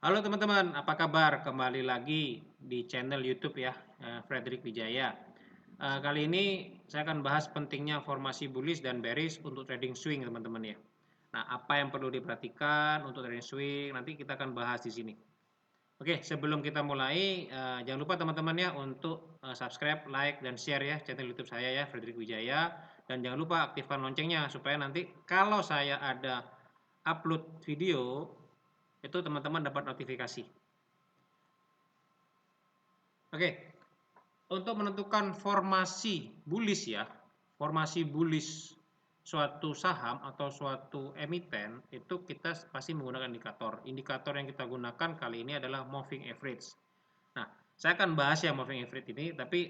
Halo teman-teman, apa kabar? Kembali lagi di channel YouTube ya, Frederick Wijaya. Kali ini saya akan bahas pentingnya formasi bullish dan bearish untuk trading swing teman-teman ya. Nah, apa yang perlu diperhatikan untuk trading swing? Nanti kita akan bahas di sini. Oke, sebelum kita mulai, jangan lupa teman-teman ya untuk subscribe, like, dan share ya channel YouTube saya ya, Frederick Wijaya. Dan jangan lupa aktifkan loncengnya supaya nanti kalau saya ada upload video itu teman-teman dapat notifikasi. Oke, untuk menentukan formasi bullish ya, formasi bullish suatu saham atau suatu emiten itu kita pasti menggunakan indikator. Indikator yang kita gunakan kali ini adalah moving average. Nah, saya akan bahas ya moving average ini, tapi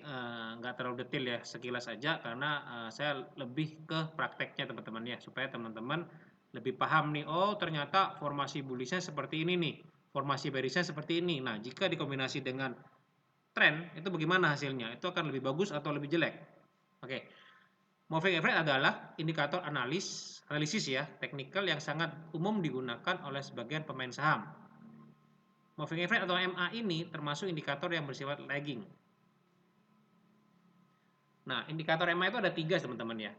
nggak terlalu detail ya, sekilas saja karena saya lebih ke prakteknya teman-teman ya, supaya teman-teman lebih paham nih, oh ternyata formasi bullishnya seperti ini nih, formasi bearishnya seperti ini. Nah, jika dikombinasi dengan tren, itu bagaimana hasilnya? Itu akan lebih bagus atau lebih jelek? Oke, moving average adalah indikator analisis ya, teknikal yang sangat umum digunakan oleh sebagian pemain saham. Moving average atau MA ini termasuk indikator yang bersifat lagging. Nah, indikator MA itu ada tiga teman-teman ya.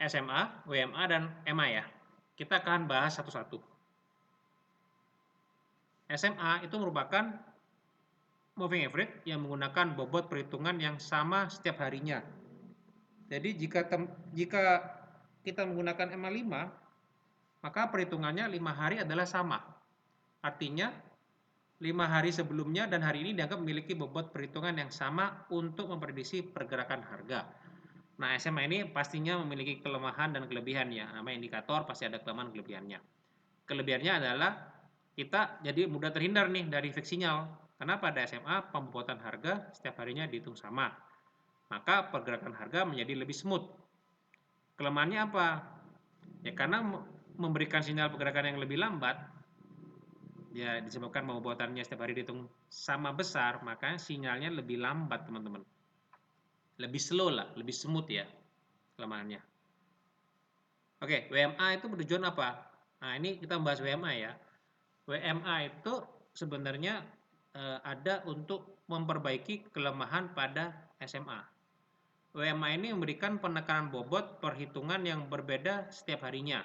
SMA, WMA, dan MA ya. Kita akan bahas satu-satu. SMA itu merupakan moving average yang menggunakan bobot perhitungan yang sama setiap harinya. Jadi jika kita menggunakan MA5, maka perhitungannya 5 hari adalah sama. Artinya 5 hari sebelumnya dan hari ini dianggap memiliki bobot perhitungan yang sama untuk memprediksi pergerakan harga. Nah, SMA ini pastinya memiliki kelemahan dan kelebihan ya. Nama indikator pasti ada kelemahan kelebihannya. Kelebihannya adalah kita jadi mudah terhindar nih dari fake sinyal. Karena pada SMA pembobotan harga setiap harinya dihitung sama. Maka pergerakan harga menjadi lebih smooth. Kelemahannya apa? Ya karena memberikan sinyal pergerakan yang lebih lambat, ya disebabkan pembobotannya setiap hari dihitung sama besar, maka sinyalnya lebih lambat teman-teman. Lebih slow lah, lebih smooth ya kelemahannya. Oke, WMA itu bertujuan apa? Nah, ini kita membahas WMA ya. WMA itu sebenarnya ada untuk memperbaiki kelemahan pada SMA. WMA ini memberikan penekanan bobot perhitungan yang berbeda setiap harinya.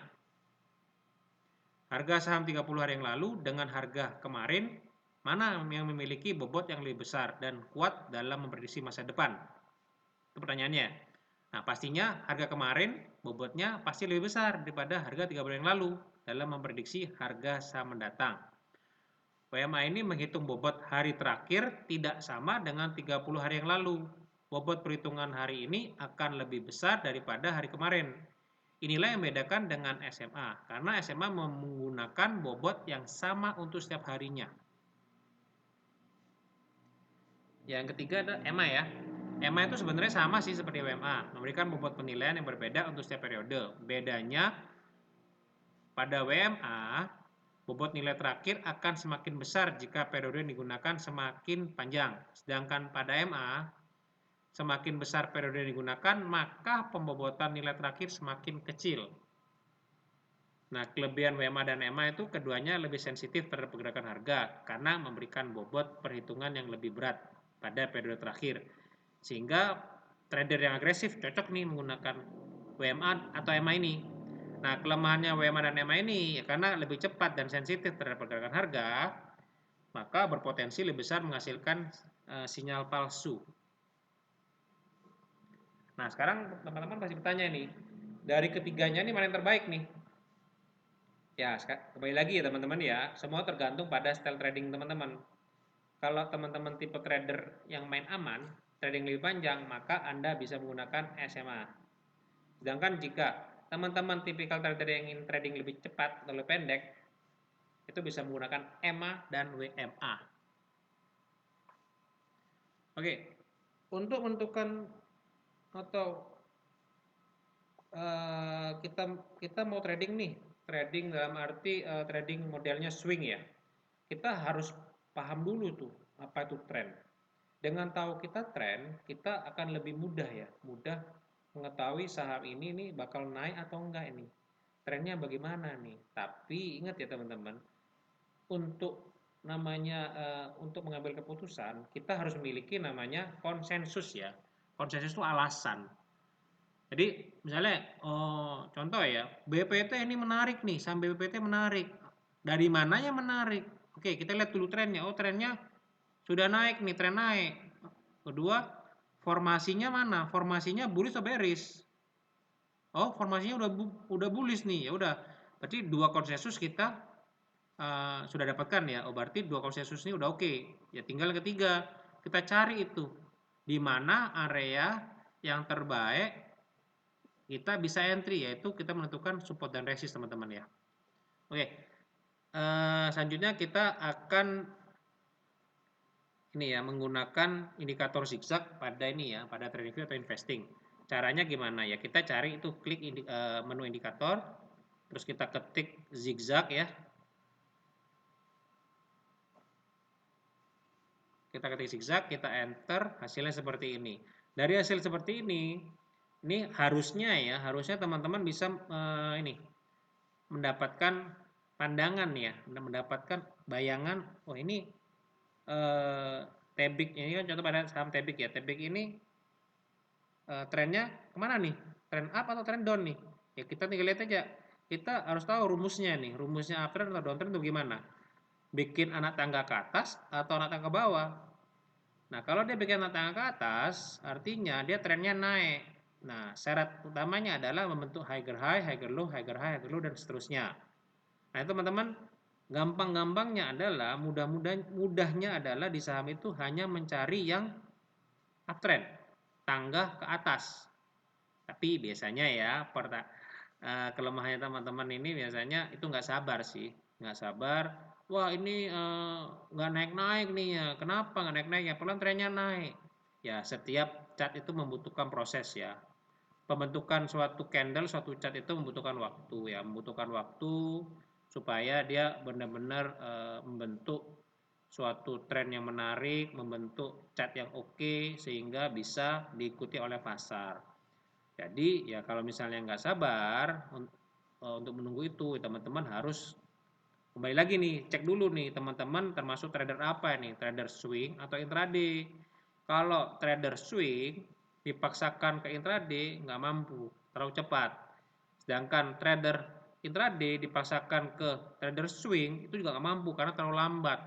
Harga saham 30 hari yang lalu dengan harga kemarin, mana yang memiliki bobot yang lebih besar dan kuat dalam memprediksi masa depan? Itu pertanyaannya. Nah, pastinya harga kemarin bobotnya pasti lebih besar daripada harga 30 hari yang lalu dalam memprediksi harga saham mendatang. WMA ini menghitung bobot hari terakhir tidak sama dengan 30 hari yang lalu. Bobot perhitungan hari ini akan lebih besar daripada hari kemarin. Inilah yang membedakan dengan SMA, karena SMA menggunakan bobot yang sama untuk setiap harinya. Yang ketiga ada EMA ya. EMA itu sebenarnya sama sih seperti WMA, memberikan bobot penilaian yang berbeda untuk setiap periode. Bedanya pada WMA, bobot nilai terakhir akan semakin besar jika periode yang digunakan semakin panjang. Sedangkan pada MA, semakin besar periode yang digunakan, maka pembobotan nilai terakhir semakin kecil. Nah, kelebihan WMA dan EMA itu keduanya lebih sensitif terhadap pergerakan harga karena memberikan bobot perhitungan yang lebih berat pada periode terakhir. Sehingga trader yang agresif cocok nih menggunakan WMA atau EMA ini. Nah, kelemahannya WMA dan EMA ini ya karena lebih cepat dan sensitif terhadap pergerakan harga, maka berpotensi lebih besar menghasilkan sinyal palsu. Nah, sekarang teman-teman pasti bertanya nih, dari ketiganya ini mana yang terbaik nih? Ya, kembali lagi ya teman-teman ya, semua tergantung pada style trading teman-teman. Kalau teman-teman tipe trader yang main aman, trading lebih panjang, maka Anda bisa menggunakan SMA. Sedangkan jika teman-teman tipikal trader yang ingin trading lebih cepat atau lebih pendek, itu bisa menggunakan EMA dan WMA. Oke, untuk menentukan atau kita kita mau trading nih, trading dalam arti trading modelnya swing ya. Kita harus paham dulu tuh apa itu tren. Dengan tahu kita tren, kita akan lebih mudah ya, mudah mengetahui saham ini nih bakal naik atau enggak ini. Trennya bagaimana nih? Tapi ingat ya teman-teman, untuk untuk mengambil keputusan, kita harus memiliki namanya konsensus ya. Konsensus itu alasan. Jadi misalnya, contoh ya, BPT ini menarik nih, saham BPT menarik. Dari mananya menarik? Oke, kita lihat dulu trennya. Oh, trennya sudah naik nih, tren naik. Kedua, formasinya mana? Formasinya bullish atau bearish? Oh, formasinya udah bullish nih. Ya udah, berarti dua konsensus kita sudah dapatkan ya. Oh, berarti dua konsensus ini udah oke. Ya tinggal ketiga, kita cari itu di mana area yang terbaik kita bisa entry, yaitu kita menentukan support dan resist teman-teman ya. Oke, selanjutnya kita akan ini ya menggunakan indikator zigzag pada ini ya, pada trading view atau investing. Caranya gimana ya? Kita cari itu klik menu indikator, terus kita ketik zigzag ya. Kita ketik zigzag, kita enter, hasilnya seperti ini. Dari hasil seperti ini harusnya teman-teman bisa mendapatkan pandangan ya, mendapatkan bayangan, oh ini Tebik ini kan contoh pada saham Tebik ya. Tebik ini trennya kemana nih? Tren up atau tren down nih? Ya kita tinggal lihat aja. Kita harus tahu rumusnya nih. Rumusnya uptrend atau downtrend itu gimana? Bikin anak tangga ke atas atau anak tangga ke bawah? Nah, kalau dia bikin anak tangga ke atas, artinya dia trennya naik. Nah, syarat utamanya adalah membentuk higher high, higher low, higher high, higher low, dan seterusnya. Nah, itu teman-teman, gampang-gampangnya adalah, mudahnya adalah di saham itu hanya mencari yang uptrend, tangga ke atas. Tapi biasanya ya, kelemahannya teman-teman ini biasanya itu nggak sabar sih, nggak sabar. Wah ini nggak naik-naik nih ya, kenapa nggak naik-naik ya? Pelan trennya naik. Ya setiap chart itu membutuhkan proses ya. Pembentukan suatu candle, suatu chart itu membutuhkan waktu ya, membutuhkan waktu supaya dia benar-benar membentuk suatu tren yang menarik, membentuk chart yang oke sehingga bisa diikuti oleh pasar. Jadi ya kalau misalnya nggak sabar untuk menunggu itu, teman-teman harus kembali lagi nih, cek dulu nih teman-teman termasuk trader apa nih, trader swing atau intraday. Kalau trader swing dipaksakan ke intraday nggak mampu, terlalu cepat. Sedangkan trader intraday dipaksakan ke trader swing itu juga nggak mampu karena terlalu lambat.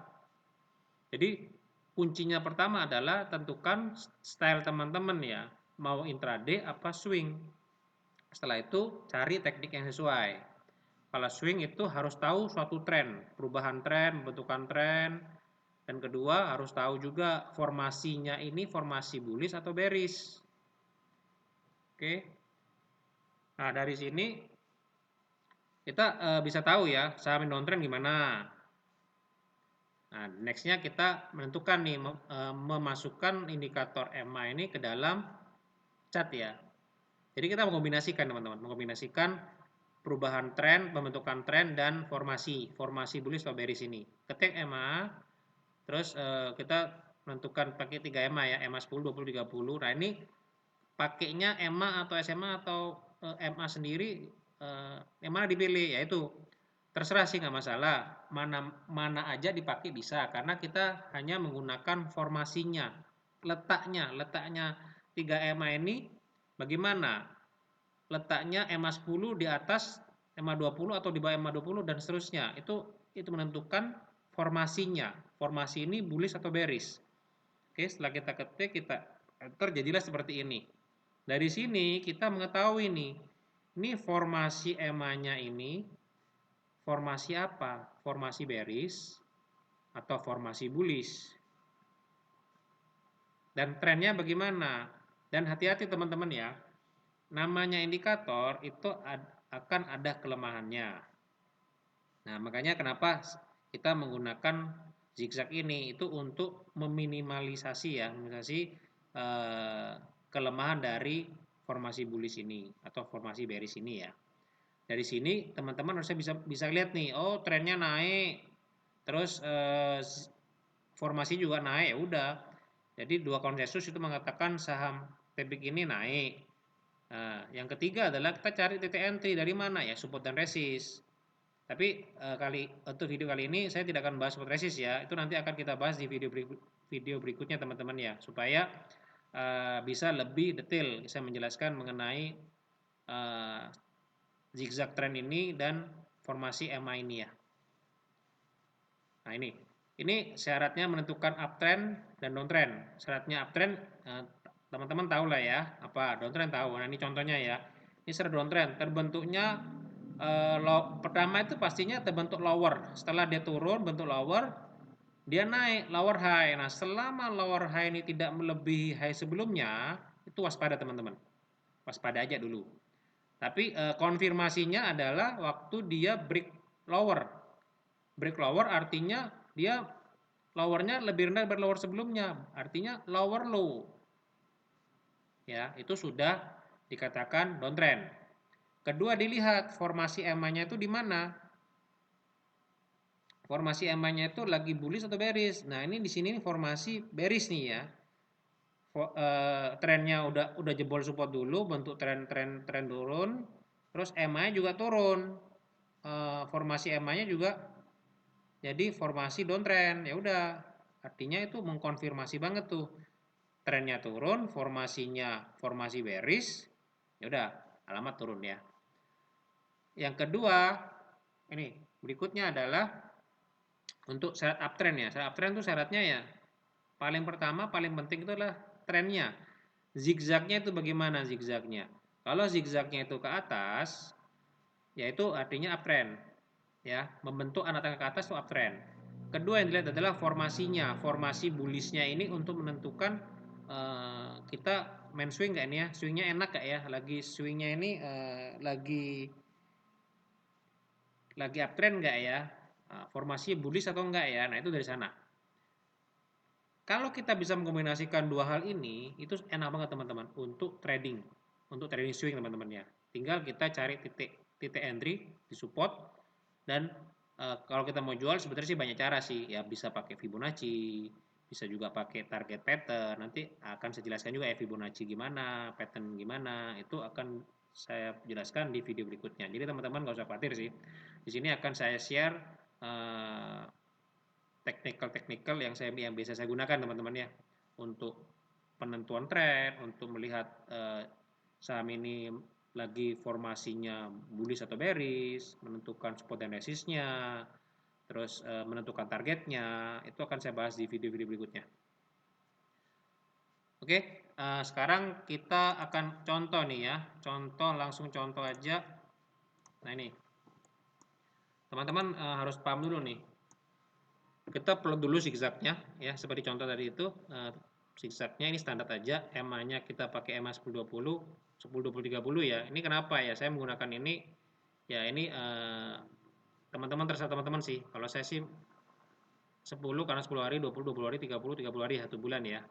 Jadi kuncinya pertama adalah tentukan style teman-teman ya, mau intraday apa swing. Setelah itu cari teknik yang sesuai. Kalau swing itu harus tahu suatu tren, perubahan tren, pembentukan tren. Dan kedua harus tahu juga formasinya ini formasi bullish atau bearish. Oke. Nah, dari sini kita bisa tahu ya saham downtrend gimana. Nah, nextnya kita menentukan nih memasukkan indikator EMA ini ke dalam chart ya. Jadi kita mengkombinasikan teman-teman, mengkombinasikan perubahan tren, pembentukan tren dan formasi bullish atau bearish ini. Ketik EMA, terus kita menentukan pakai 3 EMA ya, EMA 10, 20, 30. Nah, ini pakainya EMA atau SMA atau MA sendiri yang mana dipilih, yaitu terserah sih nggak masalah, mana aja dipakai bisa karena kita hanya menggunakan formasinya, letaknya 3 EMA ini bagaimana letaknya EMA 10 di atas EMA 20 atau di bawah EMA 20 dan seterusnya. Itu menentukan formasinya. Formasi ini bullish atau bearish. Oke, setelah kita ketik, kita enter, jadilah seperti ini. Dari sini kita mengetahui nih, ini formasi EMA-nya ini formasi apa? Formasi bearish atau formasi bullish. Dan trennya bagaimana? Dan hati-hati teman-teman ya, namanya indikator itu akan ada kelemahannya. Nah, makanya kenapa kita menggunakan zigzag ini itu untuk meminimalisasi ya, kelemahan dari formasi bullish ini atau formasi bearish ini ya. Dari sini teman-teman harusnya bisa lihat nih, oh trennya naik, terus formasi juga naik, ya udah. Jadi dua konsensus itu mengatakan saham Tebik ini naik. Nah, yang ketiga adalah kita cari titik entry dari mana ya, support dan resist. Tapi untuk video kali ini saya tidak akan bahas spot resist ya. Itu nanti akan kita bahas di video berikutnya teman-teman ya, supaya bisa lebih detail saya menjelaskan mengenai zigzag trend ini dan formasi EMA ini ya. Nah ini syaratnya menentukan uptrend dan downtrend. Syaratnya uptrend teman-teman tahu lah ya, apa downtrend tahu. Nah ini contohnya ya. Ini syarat downtrend terbentuknya pertama itu pastinya terbentuk lower. Setelah dia turun bentuk lower, dia naik lower high. Nah selama lower high ini tidak melebihi high sebelumnya, itu waspada teman-teman. Waspada aja dulu. Tapi konfirmasinya adalah waktu dia break lower. Break lower artinya dia lowernya lebih rendah dari lower sebelumnya, artinya lower low. Ya, itu sudah dikatakan downtrend. Kedua dilihat formasi EMA-nya itu di mana. Formasi EMA-nya itu lagi bullish atau bearish. Nah, ini di sini formasi bearish nih ya. Trennya udah jebol support dulu, bentuk tren turun, terus EMA-nya juga turun. Formasi EMA-nya juga jadi formasi downtrend. Ya udah, artinya itu mengkonfirmasi banget tuh. Trennya turun, formasi bearish. Ya udah, alamat turun ya. Yang kedua, ini berikutnya adalah untuk syarat uptrend ya. Syarat uptrend itu syaratnya ya paling pertama, paling penting itu adalah trennya. Zigzagnya itu bagaimana zigzagnya? Kalau zigzagnya itu ke atas, yaitu artinya uptrend. Ya, membentuk anak tangga ke atas itu uptrend. Kedua yang dilihat adalah formasinya. Formasi bullishnya ini untuk menentukan kita main swing nggak ini ya? Swingnya enak nggak ya? Lagi swingnya ini lagi uptrend nggak ya? Formasi bullish atau enggak ya? Nah itu dari sana. Kalau kita bisa mengkombinasikan dua hal ini, itu enak banget teman-teman untuk trading swing teman-teman ya. Tinggal kita cari titik entry di support dan kalau kita mau jual sebenarnya sih banyak cara sih. Ya bisa pakai Fibonacci, bisa juga pakai target pattern. Nanti akan saya jelaskan juga ya Fibonacci gimana, pattern gimana. Itu akan saya jelaskan di video berikutnya. Jadi teman-teman nggak usah khawatir sih. Di sini akan saya share technical yang biasa saya gunakan teman-teman ya untuk penentuan trend, untuk melihat saham ini lagi formasinya bullish atau bearish, menentukan support dan resistnya, terus menentukan targetnya, itu akan saya bahas di video-video berikutnya. Oke, sekarang kita akan contoh nih ya, langsung contoh aja. Nah ini, teman-teman harus paham dulu nih. Kita plot dulu zigzagnya ya, seperti contoh tadi itu. Zigzagnya ini standar aja, EMA-nya kita pakai EMA 1020, 1020 30 ya. Ini kenapa ya? Saya menggunakan ini ya ini teman-teman terserah teman-teman sih. Kalau saya sih 10 karena 10 hari, 20 hari, 30 hari 1 bulan ya.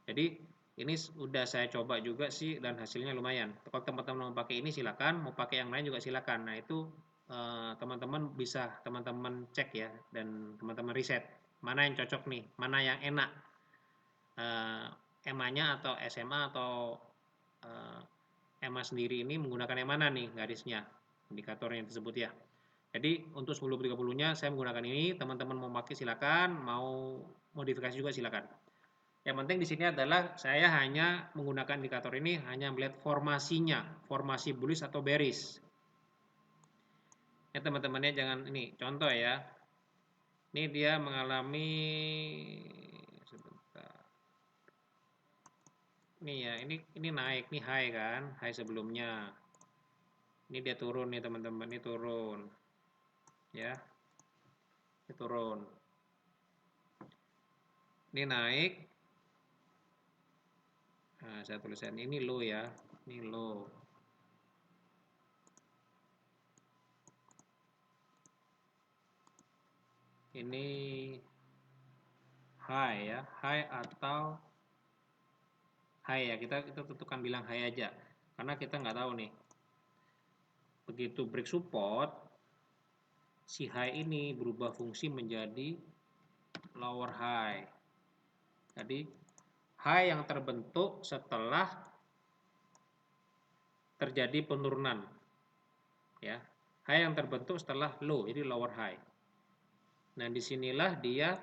Jadi ini sudah saya coba juga sih dan hasilnya lumayan. Kalau teman-teman mau pakai ini silakan, mau pakai yang lain juga silakan. Nah, itu teman-teman bisa teman-teman cek ya dan teman-teman riset mana yang cocok nih, mana yang enak. EMA-nya atau SMA atau EMA sendiri ini menggunakan yang mana nih garisnya, indikatornya tersebut ya. Jadi untuk 10-30-nya saya menggunakan ini, teman-teman mau pakai silakan, mau modifikasi juga silakan. Yang penting di sini adalah saya hanya menggunakan indikator ini hanya melihat formasinya, formasi bullish atau bearish. Ya teman-temannya jangan ini contoh ya. Ini dia mengalami sebentar. Ini ya, ini naik nih high kan, high sebelumnya. Ini dia turun nih teman-teman, ini turun. Ya. Ini turun. Ini naik. Nah, saya tuliskan ini low ya. Ini low. Ini high ya, high atau high ya, kita tentukan bilang high aja karena kita nggak tahu nih begitu break support si high ini berubah fungsi menjadi lower high. Jadi high yang terbentuk setelah terjadi penurunan ya. high yang terbentuk setelah low, jadi lower high. Nah, disinilah dia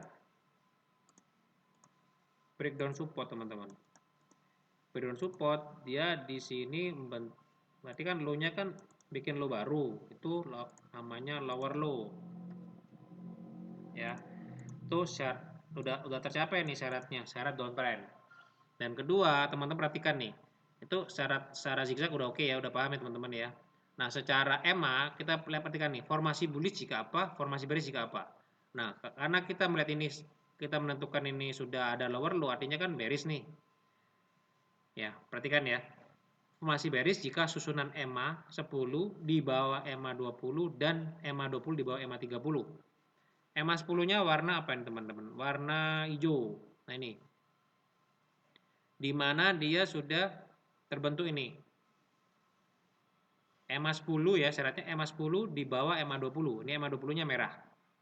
breakdown support, teman-teman. Breakdown support dia di sini berarti kan low-nya kan bikin low baru, itu namanya lower low. Ya. Itu udah tercapai nih syaratnya, syarat downtrend. Dan kedua, teman-teman perhatikan nih. Itu syarat secara zigzag udah oke ya, udah paham ya teman-teman ya. Nah, secara EMA kita lihat perhatikan nih, formasi bullish jika apa, formasi bearish jika apa. Nah, karena kita melihat ini, kita menentukan ini sudah ada lower low, artinya kan bearish nih. Ya, perhatikan ya. Formasi bearish jika susunan EMA 10 di bawah EMA 20 dan EMA 20 di bawah EMA 30. EMA 10-nya warna apa ini teman-teman? Warna hijau. Nah, ini. Di mana dia sudah terbentuk ini. EMA 10 ya, syaratnya EMA 10 di bawah EMA 20. Ini EMA 20-nya merah.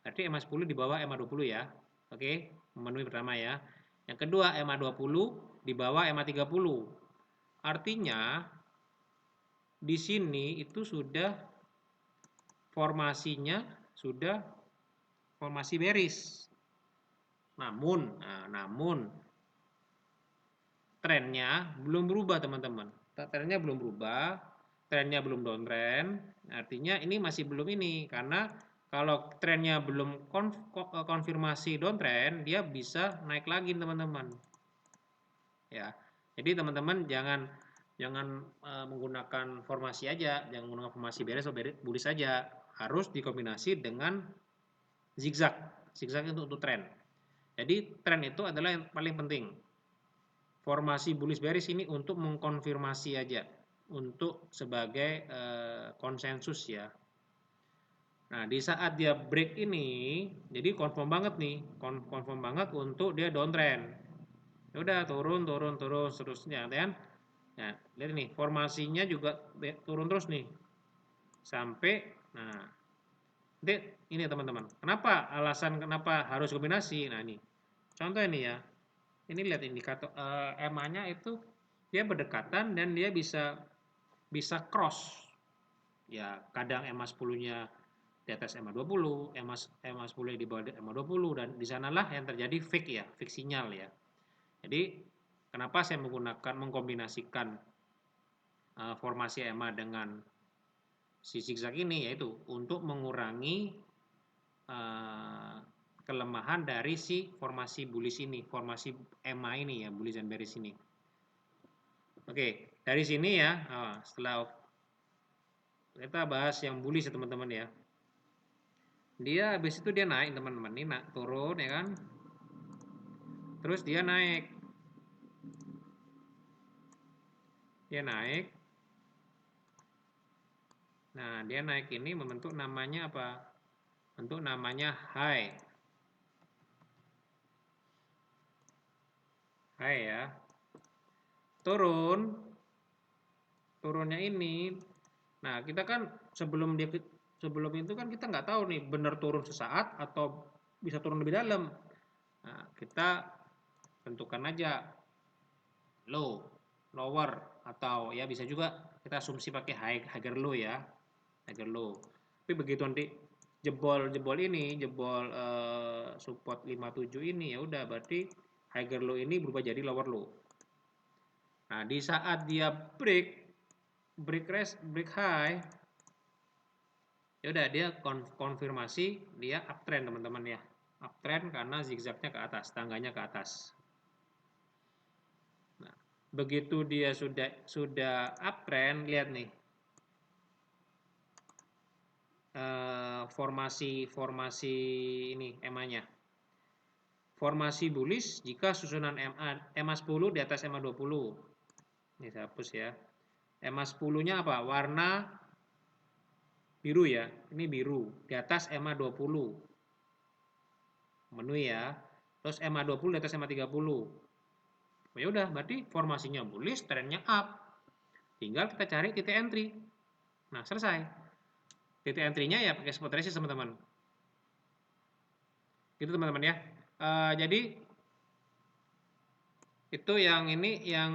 Berarti EMA 10 di bawah EMA 20 ya. Oke, memenuhi pertama ya. Yang kedua, EMA 20 di bawah EMA 30. Artinya di sini itu sudah formasinya sudah formasi bearish. Namun trennya belum berubah, teman-teman. Trennya belum berubah, trennya belum downtrend, artinya ini masih belum ini, karena kalau trennya belum konfirmasi downtrend, dia bisa naik lagi, teman-teman. Ya, jadi teman-teman jangan menggunakan formasi aja, jangan menggunakan formasi bearish atau bullish saja, harus dikombinasi dengan zigzag. Zigzag itu untuk tren. Jadi tren itu adalah yang paling penting. Formasi bullish bearish ini untuk mengkonfirmasi aja, untuk sebagai konsensus ya. Nah, di saat dia break ini, jadi confirm banget nih, confirm banget untuk dia downtrend. Ya udah turun seterusnya, kan? Nah, lihat nih, formasinya juga turun terus nih, sampai, nah, ini teman-teman. Kenapa? Alasan kenapa harus kombinasi? Nah, ini, contoh ini ya. Ini lihat indikator EMA-nya itu dia berdekatan dan dia bisa cross. Ya, kadang EMA 10-nya di atas EMA 20, EMA 10 di bawah EMA 20, dan di sanalah yang terjadi fake ya, fake sinyal ya. Jadi, kenapa saya mengkombinasikan formasi EMA dengan si zigzag ini, yaitu untuk mengurangi kelemahan dari si formasi bullish ini, formasi EMA ini ya, bullish dan bearish ini. Oke, dari sini ya, setelah kita bahas yang bullish ya teman-teman ya. Dia habis itu dia naik teman-teman, ini turun ya kan. Terus dia naik. Dia naik. Nah, dia naik ini membentuk namanya apa? Bentuk namanya high. High ya. Turunnya ini. Nah, kita kan sebelum itu kan kita nggak tahu nih benar turun sesaat atau bisa turun lebih dalam. Nah, kita tentukan aja low, lower, atau ya bisa juga kita asumsi pakai higher low ya, higher low. Tapi begitu nanti jebol support 57 ini, ya udah berarti higher low ini berubah jadi lower low. Nah, di saat dia break high, ya udah dia konfirmasi dia uptrend teman-teman ya, uptrend karena zigzagnya ke atas, tangganya ke atas. Nah, begitu dia sudah uptrend, lihat nih formasi ini EMA-nya. Formasi bullish jika susunan EMA 10 di atas EMA 20. Ini saya hapus ya. EMA 10-nya apa? Warna biru ya. Ini biru. Di atas EMA 20. Memenuhi ya. Terus EMA 20 di atas EMA 30. Ya udah, berarti formasinya bullish, trennya up. Tinggal kita cari titik entry. Nah, selesai. Titik entry-nya ya pakai spot resist teman-teman. Gitu teman-teman ya. Jadi itu yang ini yang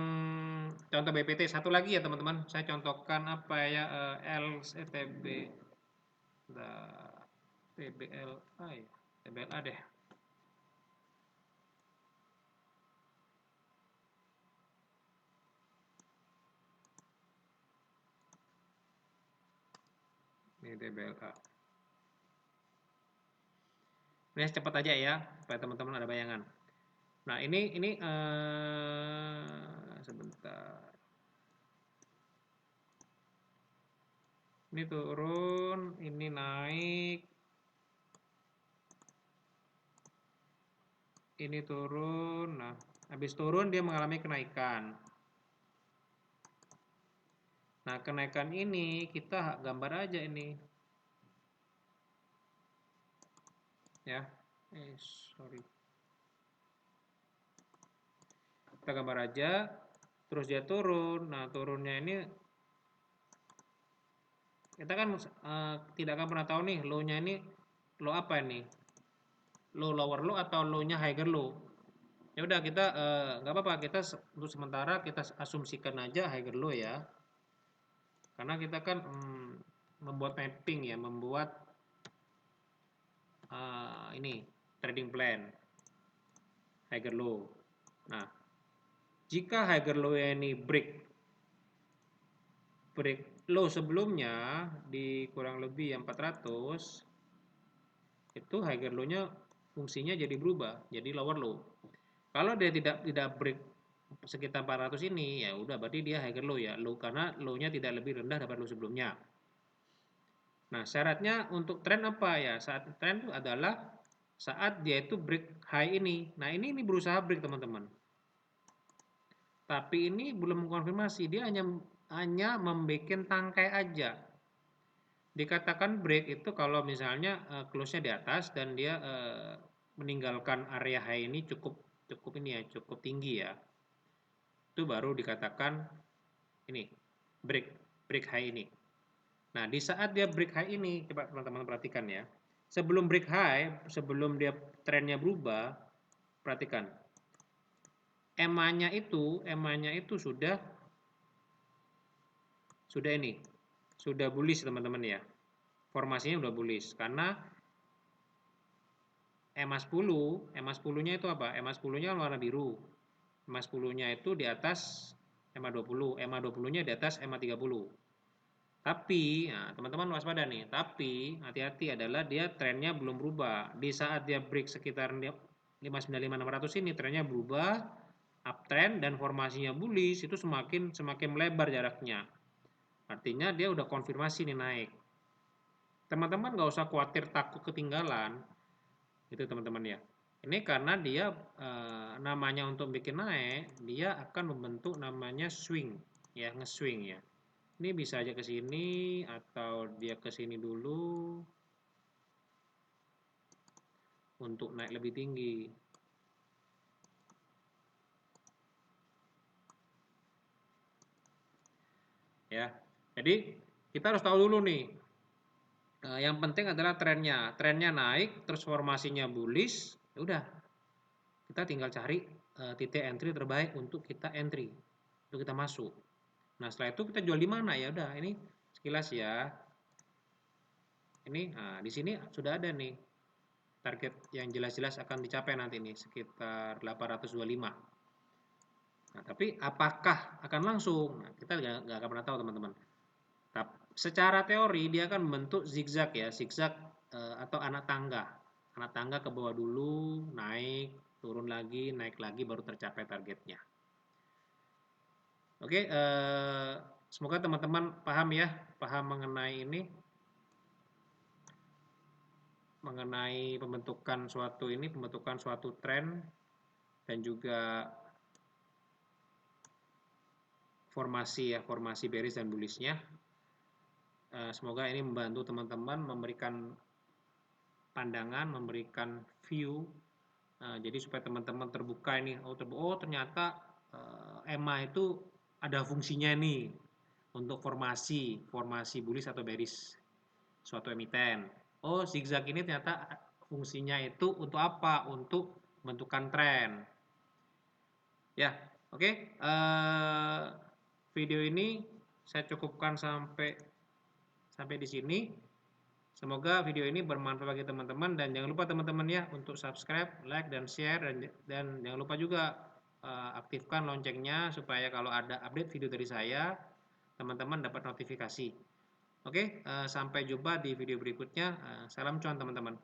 contoh BPT. Satu lagi ya teman-teman, saya contohkan apa ya, LCTB TBLA ya, TBLA deh. Ini TBLA. Ini cepat aja ya, supaya teman-teman ada bayangan. Nah, ini sebentar. Ini turun, ini naik. Ini turun. Nah, habis turun dia mengalami kenaikan. Nah, kenaikan ini kita gambar aja ini. Ya. Sorry. Kita gambar aja. Terus dia turun. Nah, turunnya ini kita kan tidak akan pernah tahu nih low-nya ini low apa ini? Low lower low atau low-nya higher low. Ya udah kita nggak apa-apa, kita untuk sementara kita asumsikan aja higher low ya. Karena kita kan membuat mapping ya, membuat ini trading plan higher low. Nah, jika higher low ini break low sebelumnya di kurang lebih yang 400, itu higher low-nya fungsinya jadi berubah, jadi lower low. Kalau dia tidak break sekitar 400 ini, ya udah berarti dia higher low ya, low karena low-nya tidak lebih rendah daripada low sebelumnya. Nah, syaratnya untuk trend apa ya? Saat trend itu adalah saat dia itu break high ini. Nah, ini berusaha break teman-teman. Tapi ini belum mengkonfirmasi, dia hanya membuat tangkai aja. Dikatakan break itu kalau misalnya close-nya di atas dan dia meninggalkan area high ini cukup ini ya, cukup tinggi ya. Itu baru dikatakan ini break high ini. Nah, di saat dia break high ini, coba teman-teman perhatikan ya. Sebelum break high, sebelum dia trennya berubah, perhatikan. EMA-nya itu sudah ini. Sudah bullish teman-teman ya. Formasinya udah bullish karena EMA 10-nya itu apa? EMA 10-nya warna biru. EMA 10-nya itu di atas EMA 20, EMA 20-nya di atas EMA 30. Tapi, nah, teman-teman waspada nih. Tapi hati-hati adalah dia trennya belum berubah. Di saat dia break sekitar 595-600 ini trennya berubah, uptrend dan formasinya bullish itu semakin melebar jaraknya. Artinya dia udah konfirmasi nih naik. Teman-teman nggak usah khawatir takut ketinggalan. Itu teman-teman ya. Ini karena dia namanya untuk bikin naik, dia akan membentuk namanya swing, ya, nge-swing ya. Ini bisa aja ke sini atau dia ke sini dulu untuk naik lebih tinggi. Ya. Jadi kita harus tahu dulu nih. Yang penting adalah trennya. Trennya naik, terus formasinya bullish, ya udah. Kita tinggal cari titik entry terbaik untuk kita entry, untuk kita masuk. Nah, setelah itu kita jual di mana ya? Udah, ini sekilas ya. Ini, nah, di sini sudah ada nih target yang jelas-jelas akan dicapai nanti nih sekitar 825. Nah, tapi apakah akan langsung? Nah, kita nggak akan pernah tahu teman-teman. Tapi secara teori dia akan membentuk zigzag ya, zigzag atau anak tangga ke bawah dulu, naik, turun lagi, naik lagi, baru tercapai targetnya. Oke, semoga teman-teman paham ya, paham mengenai ini, mengenai pembentukan suatu tren dan juga formasi ya, formasi bearish dan bullishnya. Semoga ini membantu teman-teman memberikan pandangan, memberikan view. Jadi supaya teman-teman terbuka ini, oh ternyata EMA itu ada fungsinya nih untuk formasi bullish atau bearish suatu emiten. Oh, zigzag ini ternyata fungsinya itu untuk apa? Untuk membentukkan tren. Ya, oke. Video ini saya cukupkan sampai di sini. Semoga video ini bermanfaat bagi teman-teman, dan jangan lupa teman-teman ya untuk subscribe, like, dan share, dan jangan lupa juga aktifkan loncengnya supaya kalau ada update video dari saya teman-teman dapat notifikasi. Oke, sampai jumpa di video berikutnya. Salam cuan teman-teman.